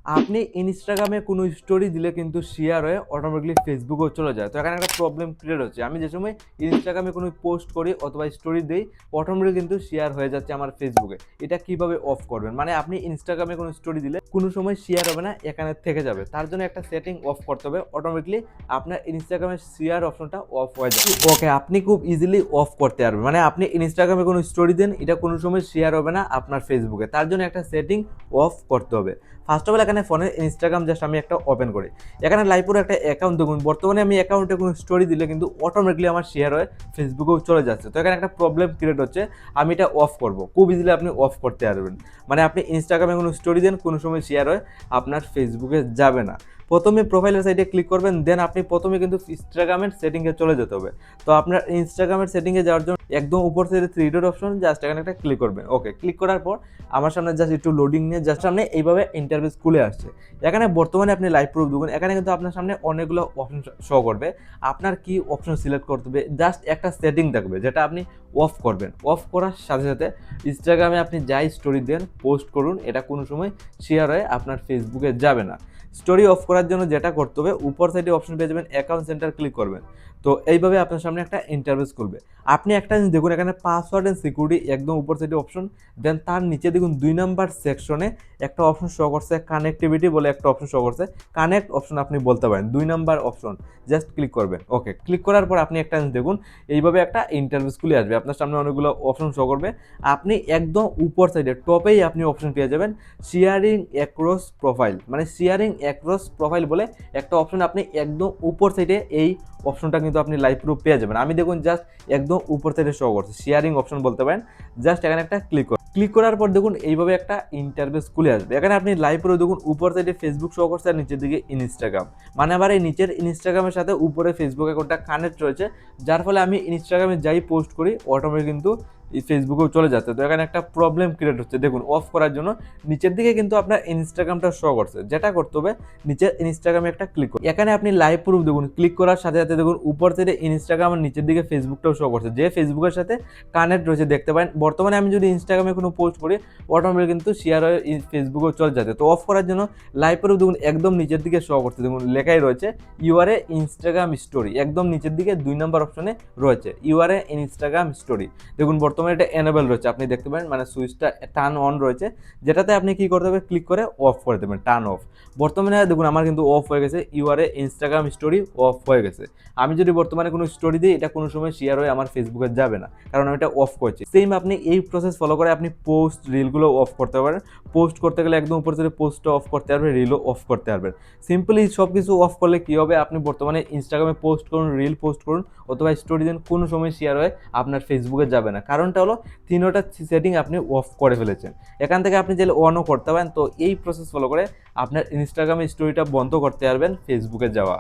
আপনি ইনস্টাগ্রামে কোনো স্টোরি দিলে কিন্তু শেয়ার হয়ে অটোমেটিকলি ফেসবুকেও চলে যায়। তো এখানে একটা প্রবলেম ক্রিয়েট হচ্ছে। আমি যে সময় ইনস্টাগ্রামে কোনো পোস্ট করি অথবা স্টোরি দেই, অটোমেটিক কিন্তু শেয়ার হয়ে যাচ্ছে আমার ফেসবুকে। এটা কিভাবে অফ করবেন? মানে আপনি ইনস্টাগ্রামে কোনো স্টোরি দিলে কোনো সময় শেয়ার হবে না, এখানে থেকে যাবে। তার জন্য একটা সেটিং অফ করতে হবে। অটোমেটিকলি আপনার ইনস্টাগ্রামের শেয়ার অপশনটা অফ হয়ে যাবে। ওকে, আপনি খুব ইজিলি অফ করতে পারবেন। মানে আপনি ইনস্টাগ্রামে কোনো স্টোরি দেন, এটা কোনো সময় শেয়ার হবে না আপনার ফেসবুকে। তার জন্য একটা সেটিং অফ করতে হবে। ফার্স্ট অফ অল এখানে ফোনে ইনস্টাগ্রাম জাস্ট আমি একটা ওপেন করি। এখানে লাইপুর একটা অ্যাকাউন্ট দেখুন, বর্তমানে আমি অ্যাকাউন্টে কোনো স্টোরি দিলে কিন্তু অটোমেটিকলি আমার শেয়ার হয়ে ফেসবুকেও চলে যাচ্ছে। তো এখানে একটা প্রবলেম ক্রিয়েট হচ্ছে, আমি এটা অফ করব। খুব ইজিলি আপনি অফ করতে পারবেন। মানে আপনি ইনস্টাগ্রামে কোনো স্টোরি দেন, কোনো সময় শেয়ার হয়ে আপনার ফেসবুকে যাবে না। প্রথমে প্রোফাইলের সাইডে ক্লিক করবেন, দেন আপনি প্রথমে কিন্তু ইনস্টাগ্রামের সেটিংয়ে চলে যেতে হবে। তো আপনার ইনস্টাগ্রামের সেটিংয়ে যাওয়ার জন্য একদম উপর থেকে থ্রি ডট অপশন, জাস্ট এখানে একটা ক্লিক করবেন। ওকে, ক্লিক করার পর আমার সামনে জাস্ট একটু লোডিং নিয়ে জাস্ট সামনে এইভাবে ইন্টারফেস খুলে আসছে। এখানে বর্তমানে আপনি লাইভ প্রুফ দেখুন, এখানে কিন্তু আপনার সামনে অনেকগুলো অপশন শো করবে। আপনার কি অপশন সিলেক্ট করতে হবে, জাস্ট একটা সেটিং থাকবে যেটা আপনি অফ করবেন। অফ করার সাথে সাথে ইনস্টাগ্রামে আপনি যাই স্টোরি দেন, পোস্ট করুন, এটা কোনো সময় শেয়ার হয়ে আপনার ফেসবুকে যাবে না। স্টোরি অফ করার জন্য যেটা করতে হবে, উপর সাইডে অপশন পেয়ে যাবেন, অ্যাকাউন্ট সেন্টার ক্লিক করবেন। তো এইভাবে আপনার সামনে একটা ইন্টারফেস খুলবে। আপনি একটা জিনিস দেখুন, এখানে পাসওয়ার্ড অ্যান্ড সিকিউরিটি একদম উপর সাইডে অপশন, দেন তার নিচে দেখুন 2 নাম্বার সেকশনে একটা অপশন শো করছে, কানেক্টিভিটি বলে একটা অপশন শো করছে। কানেক্ট অপশন আপনি বলতে পারেন, 2 নাম্বার অপশন, জাস্ট ক্লিক করবেন। ওকে, ক্লিক করার পর আপনি একটা জিনিস দেখুন, এইভাবে একটা ইন্টারফেস খুলে আসবে। আপনার সামনে অনেকগুলো অপশন শো করবে। আপনি একদম উপর সাইডে টপেই আপনি অপশন পেয়ে যাবেন শেয়ারিং অ্যাক্রস প্রোফাইল। মানে শেয়ারিং অ্যাক্রস প্রোফাইল বলে একটা অপশন, আপনি একদম উপর সাইডে এই অপশনটা কিন্তু আপনি লাইভ প্রুফ পেয়ে যাবেন। আমি দেখুন জাস্ট একদম উপর থেকে শো করছে, শেয়ারিং অপশন বলতে পারেন। জাস্ট এখানে একটা ক্লিক করুন। ক্লিক করার পর দেখুন এইভাবে একটা ইন্টারফেস খুলে আসবে। এখানে আপনি লাইভ প্রুফ দেখুন, উপর সাইডে ফেসবুক শো করছে আর নিচের দিকে ইনস্টাগ্রাম। মানে আবার এই নিচের ইনস্টাগ্রামের সাথে উপরে ফেসবুক অ্যাকাউন্টটা কানেক্ট রয়েছে, যার ফলে আমি ইনস্টাগ্রামে যাই পোস্ট করি অটোমেটিক কিন্তু ফেসবুকেও চলে যাচ্ছে। তো এখানে একটা প্রবলেম ক্রিয়েট হচ্ছে। দেখুন অফ করার জন্য নিচের দিকে কিন্তু আপনার ইনস্টাগ্রামটা শো করছে। যেটা করতে হবে, নিচের ইনস্টাগ্রামে একটা ক্লিক করুন। এখানে আপনি লাইভ প্রুফ দেখুন, ক্লিক করার সাথে সাথে দেখুন উপর থেকে ইনস্টাগ্রাম আর নিচের দিকে ফেসবুকটাও শো করছে, যে ফেসবুকের সাথে কানেক্ট রয়েছে দেখতে পারেন। বর্তমানে আমি যদি ইনস্টাগ্রামে কোনো পোস্ট করি অটোমেটিক কিন্তু শেয়ার হয়ে ফেসবুকেও চলে যাচ্ছে। তো অফ করার জন্য লাইভ প্রুফ দেখুন একদম নিচের দিকে শো করছে, দেখুন লেখাই রয়েছে ইউআরএ ইনস্টাগ্রাম স্টোরি, একদম নিচের দিকে 2 নম্বর অপশনে রয়েছে ইউআরএ ইনস্টাগ্রাম স্টোরি। দেখুন বর্তমানে এটা এনেবল রয়েছে, আপনি দেখতে পারেন, মানে সুইচটা টার্ন অন রয়েছে, যেটাতে আপনি কি করতে হবে, ক্লিক করে অফ করে দেবেন, টার্ন অফ। বর্তমানে দেখুন আমার কিন্তু অফ হয়ে গেছে, ইউআরএ ইনস্টাগ্রাম স্টোরি অফ হয়ে গেছে। আমি যদি বর্তমানে কোনো স্টোরি দিই, এটা কোনো সময় শেয়ার হয়ে আমার ফেসবুকে যাবে না, কারণ আমি এটা অফ করছি। সেম আপনি এই প্রসেস ফলো করে আপনি পোস্ট রিলগুলো অফ করতে পারেন। পোস্ট করতে গেলে একদম উপর থেকে পোস্টটা অফ করতে পারবেন, রিলও অফ করতে পারবেন। সিম্পলি সব কিছু অফ করলে কী হবে, আপনি বর্তমানে ইনস্টাগ্রামে পোস্ট করুন, রিল পোস্ট করুন অথবা স্টোরি দেন, কোনো সময় শেয়ার হয়ে আপনার ফেসবুকে যাবে না। কারণটা হলো তিনোটা সেটিং আপনি অফ করে ফেলেছেন। এখান থেকে আপনি চাইলে অনও করতে পারেন। তো এই প্রসেস ফলো করে আপনার ইনস্টাগ্রামে স্টোরিটা বন্ধ করতে পারবেন ফেসবুকে যাওয়া।